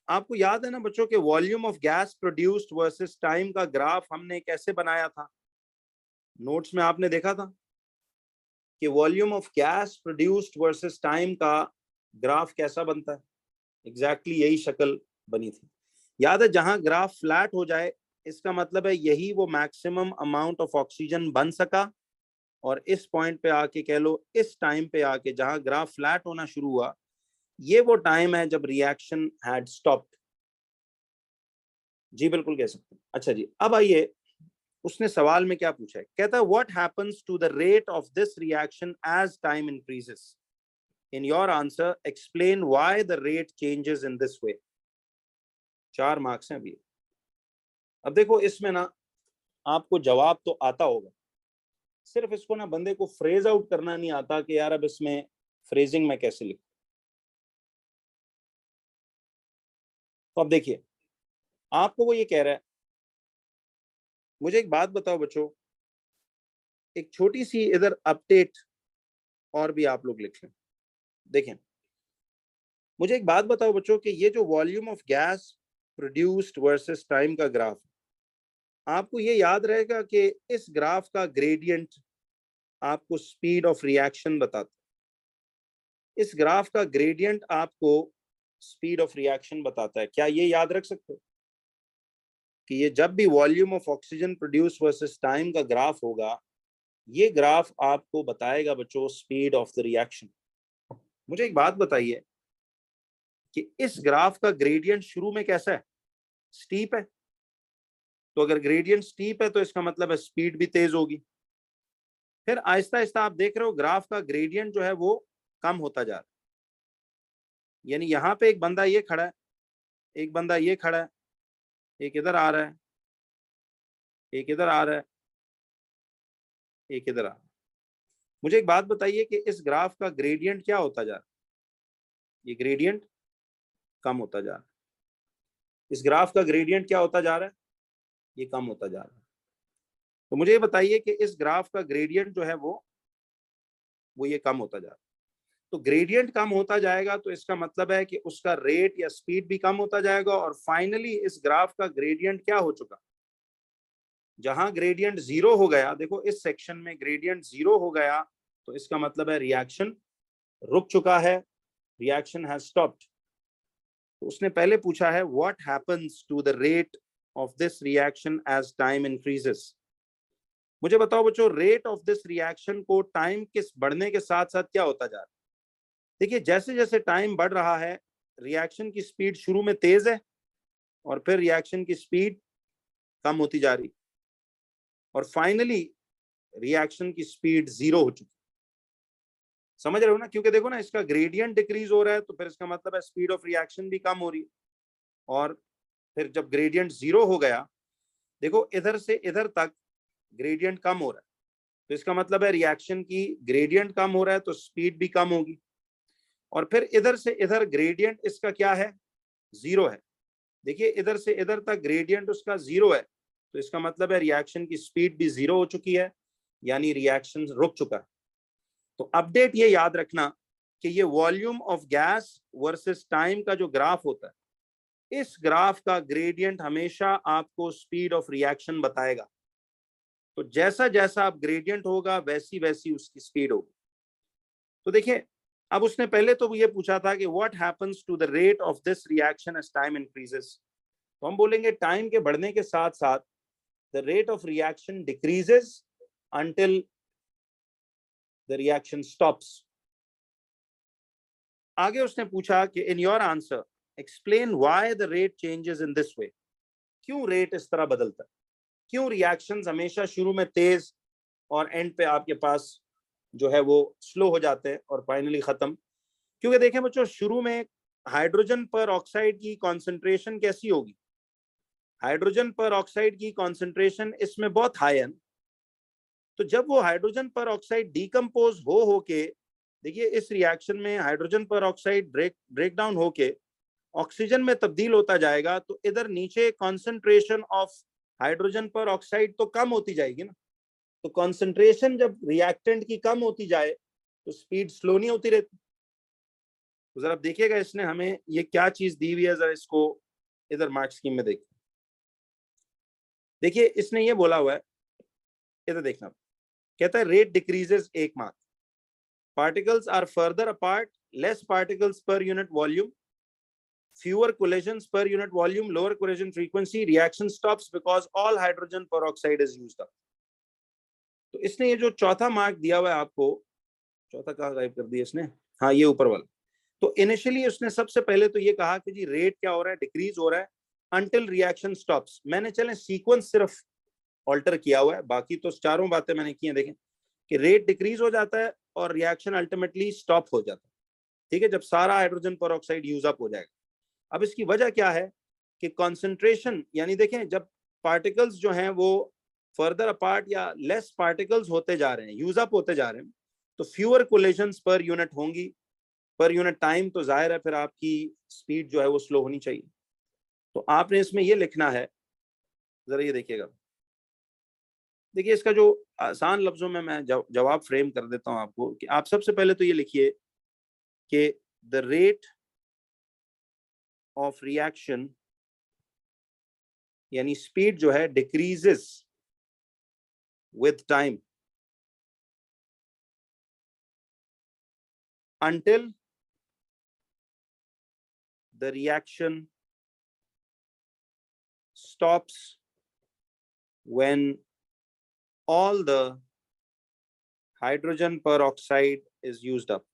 आपको याद है ना बच्चों के volume of gas produced versus time का ग्राफ हमने कैसे बनाया था? नोट्स में आपने देखा था कि volume of gas produced versus time का ग्राफ कैसा बनता है? एग्जैक्टली यही शक्ल बनी थी। याद है, जहां ग्राफ फ्लैट हो जाए इसका मतलब है यही वो मैक्सिमम अमाउंट ऑफ ऑक्सीजन बन सका, और इस पॉइंट पे आके कह लो, इस टाइम पे आके जहां ग्राफ फ्लैट होना शुरू हुआ, ये वो टाइम है जब रिएक्शन हैड स्टॉप्ड। जी बिल्कुल कह सकते हैं। अच्छा जी, अब आइए उसने सवाल में क्या पूछा है। कहता है what happens to the rate of this reaction as time increases. In your answer explain why the rate changes in this way. 4 marks हैं अभी। अब देखो इसमें ना आपको जवाब तो आता होगा, सिर्फ इसको ना बंदे को फ्रेज आउट करना नहीं आता कि यार अब इसमें फ्रेजिंग में कैसे लिखूं। तो अब देखिए आपको वो ये कह रहा है, मुझे एक बात बताओ बच्चों, एक छोटी सी इधर अपडेट और भी आप लोग लिख लें। देखें, मुझे एक बात बताओ बच्चों कि ये जो volume of gas produced versus time का ग्राफ, आपको ये याद रहेगा कि इस ग्राफ का ग्रेडियंट आपको स्पीड ऑफ रिएक्शन बताता है। इस ग्राफ का ग्रेडियंट आपको स्पीड ऑफ रिएक्शन बताता है। क्या ये याद रख सकते हो कि ये जब भी volume of oxygen produce versus time का ग्राफ होगा, ये ग्राफ आपको बताएगा बच्चों स्पीड ऑफ द रिएक्शन। मुझे एक बात बताइए कि इस ग्राफ का ग्रेडियंट शुरू में कैसा है? स्टीप है। तो अगर ग्रेडियंट स्टीप है तो इसका मतलब है स्पीड भी तेज होगी। फिर आहिस्ता आहिस्ता आप देख रहे हो ग्राफ का ग्रेडियंट जो है वो कम होता जा रहा है। यानी यहाँ पे एक बंदा ये खड़ा है, एक बंदा ये खड़ा है, एक इधर आ रहा है, एक इधर आ रहा है, एक इधर आ रहा है। मुझे एक बात बताइए कि इस ग्राफ का ग्रेडियंट क्या होता जा रहा है? ये ग्रेडियंट कम होता जा रहा है। इस ग्राफ का ग्रेडियंट क्या होता जा रहा है? ये कम होता जा रहा है। तो मुझे ये बताइए कि इस ग्राफ का ग्रेडियंट जो है वो ये कम होता जा रहा है। तो ग्रेडियंट कम होता जाएगा तो इसका मतलब है कि उसका रेट या स्पीड भी कम होता जाएगा, और फाइनली इस ग्राफ का ग्रेडियंट क्या हो चुका? जहां ग्रेडियंट जीरो हो गया, देखो इस सेक्शन में ग्रेडियंट जीरो हो गया, तो इसका मतलब है रिएक्शन रुक चुका है, रिएक्शन हैज स्टॉप्ड। तो उसने पहले पूछा है what happens to the rate of this reaction as time increases. मुझे बताओ बच्चों, रेट ऑफ दिस रिएक्शन को टाइम के बढ़ने के साथ साथ क्या होता जा रहा है? देखिए, जैसे जैसे टाइम बढ़ रहा है, रिएक्शन की स्पीड शुरू में तेज है और फिर रिएक्शन की स्पीड कम होती जा रही, और फाइनली रिएक्शन की स्पीड जीरो हो चुकी। समझ रहे हो ना? क्योंकि देखो ना, इसका ग्रेडियंट डिक्रीज हो रहा है तो फिर इसका मतलब है स्पीड ऑफ रिएक्शन भी कम हो रही है, और फिर जब ग्रेडियंट जीरो हो गया, देखो इधर से इधर तक ग्रेडियंट कम हो रहा है, तो इसका मतलब है रिएक्शन की ग्रेडियंट कम हो रहा है तो स्पीड भी कम होगी। और फिर इधर से इधर ग्रेडियंट इसका क्या है? जीरो है। देखिए, इधर से इधर तक ग्रेडियंट उसका जीरो है, तो इसका मतलब है रिएक्शन की स्पीड भी जीरो हो चुकी है, यानी रिएक्शन रुक चुका है। तो अपडेट ये याद रखना कि ये volume of gas versus time का जो ग्राफ होता है, इस ग्राफ का ग्रेडियंट हमेशा आपको स्पीड ऑफ रिएक्शन बताएगा। तो जैसा जैसा आप ग्रेडियंट होगा वैसी वैसी उसकी स्पीड होगी। तो देखिए, अब उसने पहले तो ये पूछा था कि what happens to the rate of this reaction as time increases. तो हम बोलेंगे टाइम के बढ़ने के साथ साथ the rate of reaction decreases until the reaction stops. आगे उसने पूछा कि in your answer explain why the rate changes in this way. क्यों रेट इस तरह बदलता है? क्यों रिएक्शंस हमेशा शुरू में तेज और एंड पे आपके पास जो है वो स्लो हो जाते हैं और फाइनली खत्म? क्योंकि देखें बच्चों, शुरू में हाइड्रोजन पर ऑक्साइड की कॉन्सेंट्रेशन कैसी होगी? हाइड्रोजन पर ऑक्साइड की कॉन्सेंट्रेशन इसमें बहुत हाई है। तो जब वो हाइड्रोजन पर ऑक्साइड डीकम्पोज होके, देखिए इस रिएक्शन में हाइड्रोजन पर ऑक्साइड ब्रेक डाउन होके ऑक्सीजन में तब्दील होता जाएगा, तो इधर नीचे कॉन्सेंट्रेशन ऑफ हाइड्रोजन पर ऑक्साइड तो कम होती जाएगी ना। तो कॉन्सेंट्रेशन जब रिएक्टेंट की कम होती जाए तो स्पीड स्लो नहीं होती रहती। तो जरा देखिएगा, इसने हमें ये क्या चीज दी हुई है, जरा इसको इधर मार्क स्कीम में देखिए। देखिए, इसने ये बोला हुआ है, इधर देखना, कहता है rate decreases 1 mark, particles are further apart, less particles per unit volume, fewer collisions per unit volume, lower collision frequency, reaction stops because all hydrogen peroxide is used up। तो इसने ये जो चौथा मार्क दिया हुआ है आपको, चौथा कहाँ गायब कर दिया इसने? हाँ, ये ऊपर वाला। तो इनिशियली उसने सबसे पहले तो ये कहा कि जी रेट क्या हो रहा है? डिक्रीज हो रहा है अंटिल रिएक्शन स्टॉप्स। मैंने चले सीक्वेंस सिर्फ ऑल्टर किया हुआ है, बाकी तो चारों बातें मैंने की हैं। देखें कि रेट डिक्रीज हो जाता है और रिएक्शन अल्टीमेटली स्टॉप हो जाता है, ठीक है, जब सारा हाइड्रोजन पेरोक्साइड यूज अप हो जाएगा। अब इसकी वजह क्या है कि कॉन्सेंट्रेशन, यानी देखें जब पार्टिकल्स जो हैं वो फर्दर अपार्ट या लेस पार्टिकल्स होते जा रहे हैं, यूज अप होते जा रहे हैं, तो फ्यूअर कोलिजन्स पर यूनिट होंगी, पर यूनिट टाइम, तो जाहिर है फिर आपकी स्पीड जो है वो स्लो होनी चाहिए। तो आपने इसमें ये लिखना है, जरा ये देखिएगा। देखिए, इसका जो आसान लफ्जों में मैं जवाब फ्रेम कर देता हूं आपको, कि आप सबसे पहले तो ये लिखिए कि द रेट ऑफ रिएक्शन यानी स्पीड जो है decreases with time until the reaction stops when all the hydrogen peroxide is used up.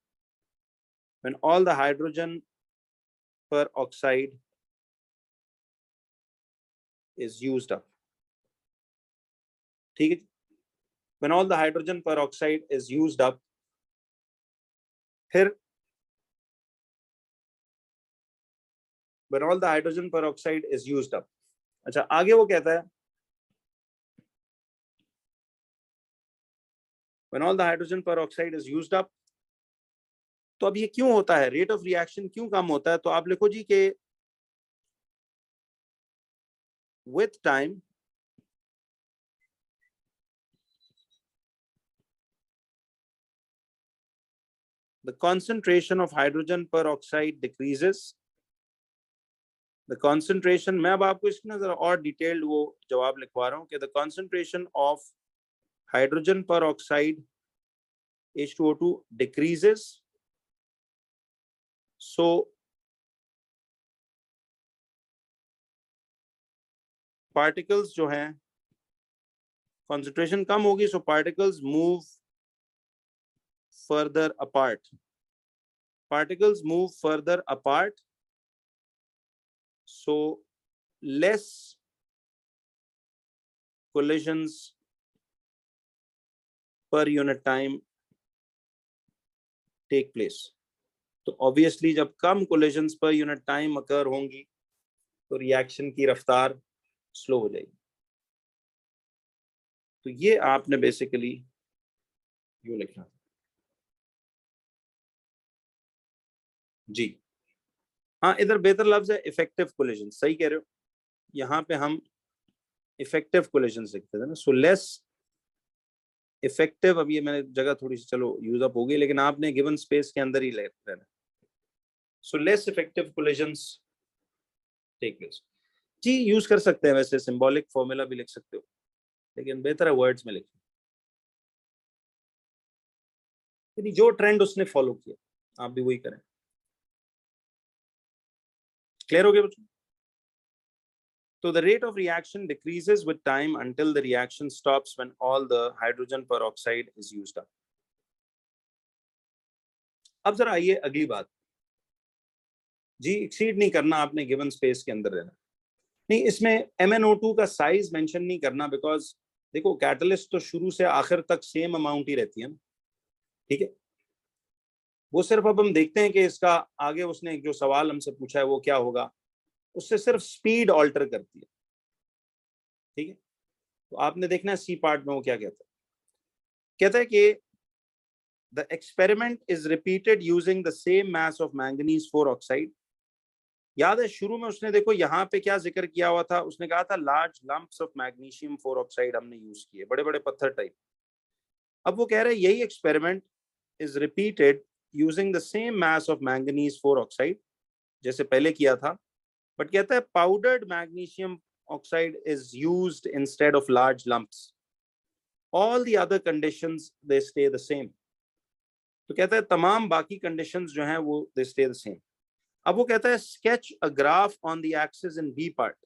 When all the hydrogen peroxide is used up. ठीक है? When all the hydrogen peroxide is used up, फिर when all the hydrogen peroxide is used up. अच्छा, आगे वो कहता है when all the hydrogen peroxide is used up. तो अब ये क्यों होता है, रेट ऑफ रिएक्शन क्यों कम होता है? तो आप लिखो जी कि with time the concentration of hydrogen peroxide decreases. The concentration, मैं अब आपको इसकी ना जरा और डिटेल्ड वो जवाब लिखवा रहा हूँ कि the concentration of hydrogen peroxide H2O2 decreases. So particles जो हैं concentration कम होगी, so particles move further apart. Particles move further apart, so less collisions per unit time take place. तो obviously जब कम collisions per unit time occur होंगी तो reaction की रफ्तार slow हो जाएगी. तो ये आपने basically यूं लिखना जी. हाँ, इधर बेहतर लफ्ज है इफेक्टिव कोलिजन. सही कह रहे हो, यहाँ पे हम इफेक्टिव कोलिजन लिखते थे ना. सो लेस इफेक्टिव, अब ये मैंने जगह थोड़ी सी चलो यूज अप हो गई, लेकिन आपने गिवन स्पेस के अंदर ही रहना. So less effective collisions take place. जी, यूज कर सकते हैं, वैसे सिंबॉलिक फॉर्मूला भी लिख सकते हो, लेकिन बेहतर है वर्ड्स में लिखें. जो ट्रेंड उसने फॉलो किया आप भी वही करें. क्लियर हो गया बच्चों? So the rate of reaction decreases with time until the reaction stops when all the hydrogen peroxide is used up. अब जरा आइए अगली बात. जी, एक्सीड नहीं करना आपने, गिवन स्पेस के अंदर रहना. नहीं, इसमें MnO2 का साइज मेंशन नहीं करना, बिकॉज देखो कैटलिस्ट तो शुरू से आखिर तक सेम अमाउंट ही रहती है ना. ठीक है, वो सिर्फ अब हम देखते हैं कि इसका आगे उसने जो सवाल हमसे पूछा है वो क्या होगा, उससे सिर्फ स्पीड ऑल्टर करती है. ठीक है, तो आपने देखना है सी पार्ट में वो क्या कहता है. कहता है कि the experiment is repeated using the same mass of manganese 4 oxide. याद है शुरू में उसने देखो यहाँ पे क्या जिक्र किया हुआ था, उसने कहा था large lumps of magnesium 4 oxide हमने यूज किए, बड़े बड़े पत्थर टाइप. अब वो कह रहे हैं यही experiment is repeated using the same mass of manganese 4 oxide जैसे पहले किया था, बट कहता है powdered magnesium oxide is used instead of large lumps. All the other conditions they stay the same. तो कहता है तमाम बाकी conditions जो हैं वो they stay the same. अब वो कहता है sketch a graph on the axis in B part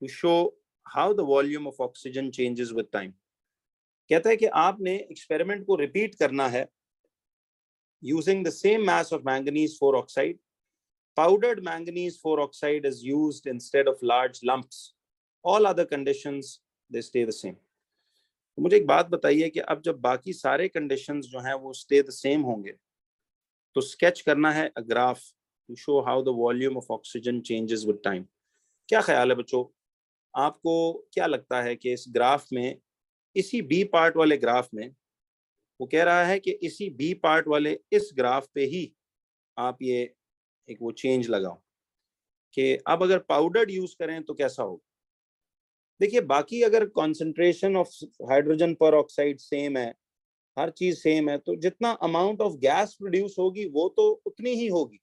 to show how the volume of oxygen changes with time. कहता है कि आपने experiment को repeat करना है using the same mass of manganese 4 oxide. Powdered manganese 4 oxide is used instead of large lumps. All other conditions they stay the same. तो मुझे एक बात बताइए कि अब जब बाकी सारे conditions जो हैं वो stay the same होंगे, तो sketch करना है a graph to show how the volume of oxygen changes with time. क्या ख्याल है बच्चों, आपको क्या लगता है कि इस ग्राफ में, इसी B पार्ट वाले ग्राफ में, वो कह रहा है कि इसी B पार्ट वाले इस ग्राफ पे ही आप ये एक वो चेंज लगाओ कि अब अगर पाउडर्ड यूज करें तो कैसा होगा. देखिए बाकी अगर कॉन्सेंट्रेशन ऑफ हाइड्रोजन पर ऑक्साइड सेम है हर चीज सेम है, तो जितना अमाउंट ऑफ गैस प्रोड्यूस होगी वो तो उतनी ही होगी,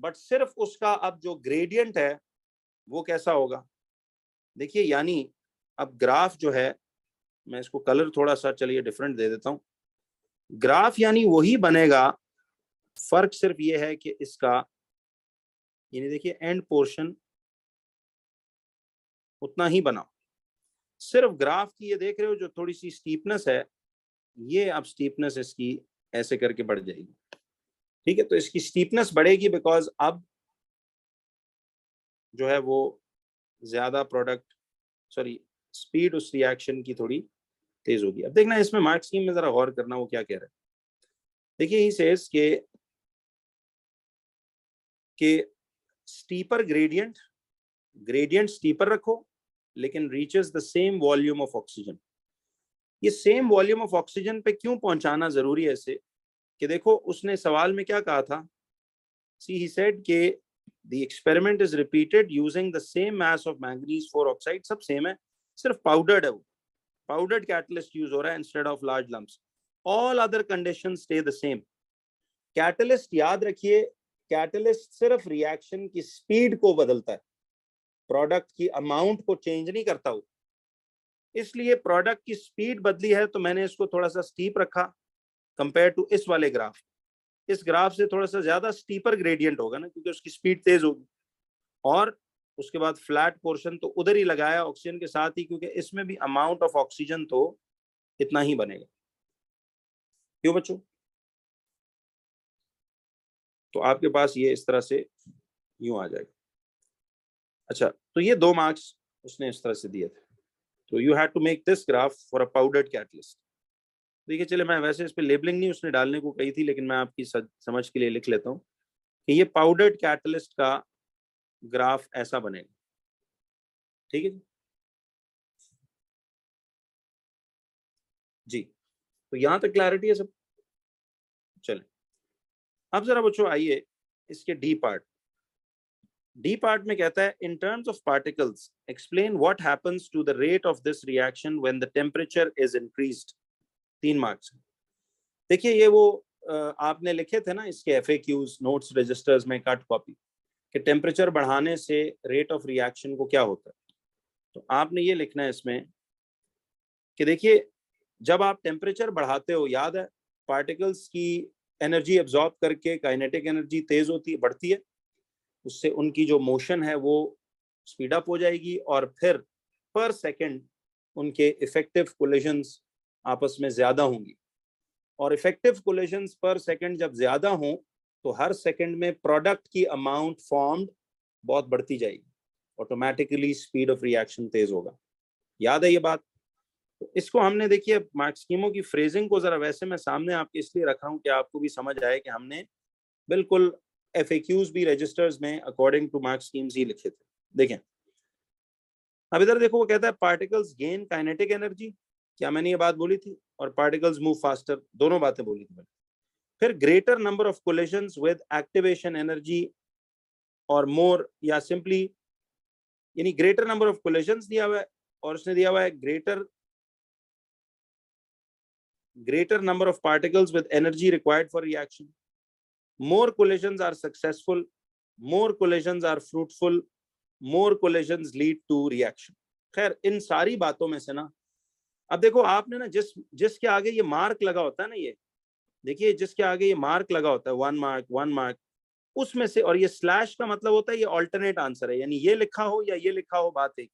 बट सिर्फ उसका अब जो ग्रेडियंट है वो कैसा होगा। देखिए यानी अब ग्राफ जो है, मैं इसको कलर थोड़ा सा चलिए डिफरेंट दे देता हूं। ग्राफ यानी वही बनेगा, फर्क सिर्फ ये है कि इसका यानी देखिए एंड पोर्शन उतना ही बना, सिर्फ ग्राफ की ये देख रहे हो जो थोड़ी सी स्टीपनेस है, ये अब स्टीपनेस इसकी ऐसे करके बढ़ जाएगी। ठीक है, तो इसकी स्टीपनेस बढ़ेगी बिकॉज अब जो है वो ज्यादा प्रोडक्ट, सॉरी स्पीड उस रिएक्शन की थोड़ी तेज होगी। अब देखना इसमें मार्क स्कीम में जरा गौर करना वो क्या कह रहा है। देखिए ही सेज के स्टीपर ग्रेडियंट, ग्रेडियंट स्टीपर रखो लेकिन reaches the same volume of oxygen. ये सेम वॉल्यूम ऑफ ऑक्सीजन पे क्यों पहुंचाना जरूरी है इसे, कि देखो उसने सवाल में क्या कहा था, सी ही सेड के the experiment is repeated using the same mass of manganese 4 oxide, सब सेम है, सिर्फ पाउडर्ड है वो, पाउडर्ड कैटलिस्ट यूज हो रहा है instead of large lumps, all other conditions stay the same. Catalyst याद रखिए, कैटलिस्ट सिर्फ रिएक्शन की स्पीड को बदलता है, प्रोडक्ट की अमाउंट को चेंज नहीं करता वो। इसलिए प्रोडक्ट की स्पीड बदली है तो मैंने इसको थोड़ा सा स्टीप रखा कंपेयर टू इस वाले ग्राफ। इस ग्राफ से थोड़ा सा ज्यादा स्टीपर ग्रेडियंट होगा ना, क्योंकि उसकी स्पीड तेज होगी। और उसके बाद फ्लैट पोर्शन तो उधर ही लगाया ऑक्सीजन के साथ ही, क्योंकि इसमें भी अमाउंट ऑफ ऑक्सीजन तो इतना ही बनेगा। क्यों बच्चों? तो आपके पास ये इस तरह से यूं आ जाएगा। अच्छा, तो ये 2 मार्क्स उसने इस तरह से दिए थे। तो you had to make this graph for a powdered catalyst. देखिए चले, मैं वैसे इस पे लेबलिंग नहीं उसने डालने को कही थी, लेकिन मैं आपकी समझ के लिए लिख लेता हूँ कि ये पाउडर्ड कैटलिस्ट का ग्राफ ऐसा बनेगा। ठीक है जी, तो यहां तक क्लैरिटी है सब। चले अब जरा बच्चों आइए इसके डी पार्ट। डी पार्ट में कहता है in terms of particles explain what happens to the rate of this reaction when the temperature is increased. 3 marks. देखिए ये वो आपने लिखे थे ना इसके एफएक्यूज नोट्स रजिस्टर्स में कट कॉपी, कि टेम्परेचर बढ़ाने से रेट ऑफ रिएक्शन को क्या होता है। तो आपने ये लिखना है इसमें कि देखिए जब आप टेम्परेचर बढ़ाते हो, याद है पार्टिकल्स की एनर्जी एब्जॉर्ब करके काइनेटिक एनर्जी तेज होती है, बढ़ती है, उससे उनकी जो मोशन है वो स्पीड अप हो जाएगी, और फिर पर सेकंड उनके इफेक्टिव कोलिजन्स आपस में ज्यादा होंगी। और इफेक्टिव कोलिजन्स पर सेकंड जब ज्यादा हो तो हर सेकंड में प्रोडक्ट की अमाउंट फॉर्म्ड बहुत बढ़ती जाएगी, ऑटोमेटिकली स्पीड ऑफ रिएक्शन तेज होगा। याद है ये बात? तो इसको हमने देखिए मार्क स्कीमों की फ्रेजिंग को जरा वैसे मैं सामने आपके इसलिए रख रहा हूं कि आपको भी समझ आए कि हमने बिल्कुल एफएक्यूज भी रजिस्टर्स में अकॉर्डिंग टू मार्क स्कीम्स ही लिखे थे। देखें अब इधर देखो, वो कहता है पार्टिकल्स गेन काइनेटिक एनर्जी, क्या मैंने ये बात बोली थी, और पार्टिकल्स मूव फास्टर, दोनों बातें बोली थी मैंने। फिर greater number of collisions with activation energy और मोर, या सिंपली यानी ग्रेटर नंबर ऑफ कोलिजन्स दिया हुआ है, और उसने दिया हुआ है greater number of particles with energy required for reaction. More collisions are successful, more collisions are fruitful, more collisions lead to reaction. खैर इन सारी बातों में से ना, अब देखो आपने ना जिसके आगे ये मार्क लगा होता है ना, ये देखिए जिसके आगे ये मार्क लगा होता है 1 मार्क 1 मार्क, उसमें से, और ये स्लैश का मतलब होता है ये ऑल्टरनेट आंसर है, यानी ये लिखा हो या ये लिखा हो बात एक।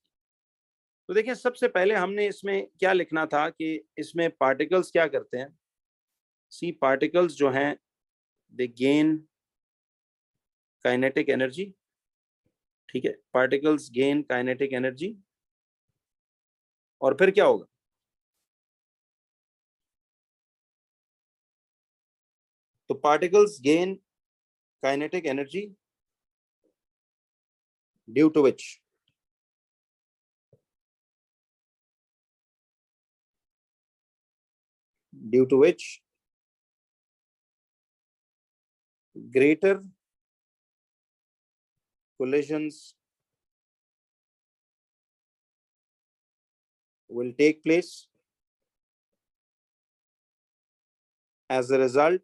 तो देखिए सबसे पहले हमने इसमें क्या लिखना था कि इसमें पार्टिकल्स क्या करते हैं। सी पार्टिकल्स जो हैं दे गेन काइनेटिक एनर्जी। ठीक है, पार्टिकल्स गेन काइनेटिक एनर्जी, और फिर क्या होगा, तो particles gain kinetic energy due to which greater collisions will take place as a result,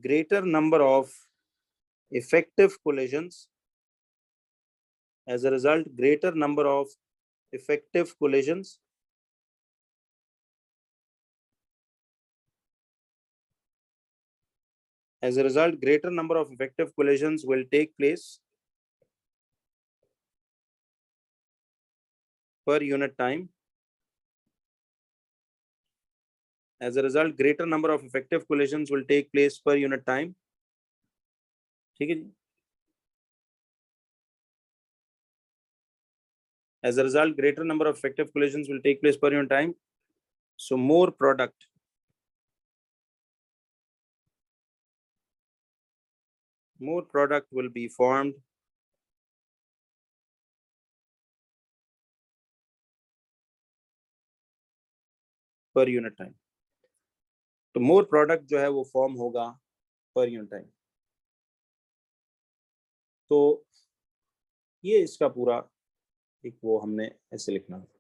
greater number of effective collisions. As a result, greater number of effective collisions as a result, greater number of effective collisions will take place per unit time. As a result, greater number of effective collisions will take place per unit time. ठीक है जी. As a result, greater number of effective collisions will take place per unit time. So more product will be formed per unit time. तो more product जो है वो form होगा per unit time. तो ये इसका पूरा एक वो हमने ऐसे लिखना है.